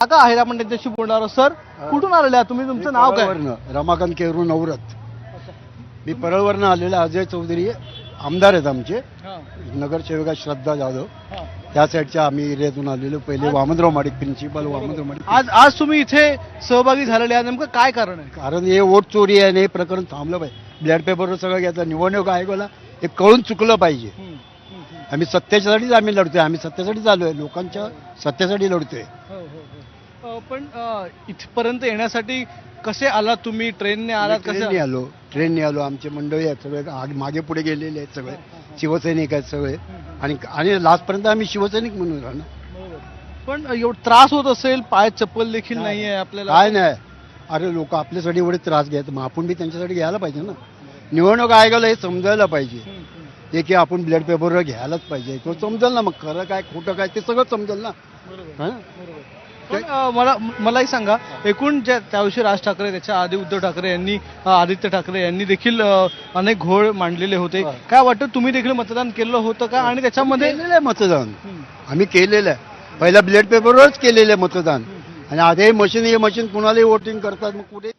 काका आहेत आपण त्यांच्याशी बोलणार आहोत. सर कुठून आलेले आहात तुम्ही? तुमचं नाव काय? रमाकांत केरू नवरत. मी परळवरनं आलेले अजय चौधरी आमदार आहेत आमचे, नगरसेविका श्रद्धा जाधव, त्या साईडच्या आम्ही एरियातून आलेलो. पहिले वामनराव माडिक, प्रिन्सिपल वामनराव माडिक. आज तुम्ही इथे सहभागी झालेले आहात, नेमकं काय कारण आहे? कारण हे वोट चोरी आहे आणि हे प्रकरण थांबलं पाहिजे. ब्लॅड पेपरवर सगळं घ्यायचं. निवडणूक आयोगाला हे कळून चुकलं पाहिजे. आम्ही सत्तेसाठीच आम्ही लढतोय, आम्ही सत्तेसाठी चालू आहे, लोकांच्या सत्तेसाठी लढतोय. पण इथपर्यंत येण्यासाठी कसे आलात तुम्ही? ट्रेनने आलात? ट्रेनने आलो. आमचे मंडळी आहेत सगळे, मागे पुढे गेलेले आहेत सगळे, शिवसैनिक आहेत सगळे, आणि लास्टपर्यंत आम्ही शिवसैनिक म्हणून राहणार. पण एवढा त्रास होत असेल, पायात चप्पल देखील नाही आहे आपल्याला? काय नाही, अरे लोक आपल्यासाठी एवढे त्रास घ्यायचं, मग आपण बी त्यांच्यासाठी घ्यायला पाहिजे ना. निवडणूक आयोगाला हे समजायला पाहिजे ते की आपण ब्लड पेपरवर घ्यायलाच पाहिजे. तो समजेल ना, मग खरं काय खोटं काय ते सगळं समजेल ना. पण मलाही सांगा, एकूण त्या दिवशी राज ठाकरे, त्याच्या आधी उद्धव ठाकरे यांनी, आदित्य ठाकरे यांनी देखील अनेक घोळ मांडलेले होते. काय वाटतं, तुम्ही देखील मतदान केलं होतं का? आणि त्याच्यामध्ये केलेलं आहे मतदान, आम्ही केलेलं आहे. पहिला ब्लड पेपरवरच केलेलं आहे मतदान, आणि आता हे मशीन कुणालाही वोटिंग करतात. मग कुठे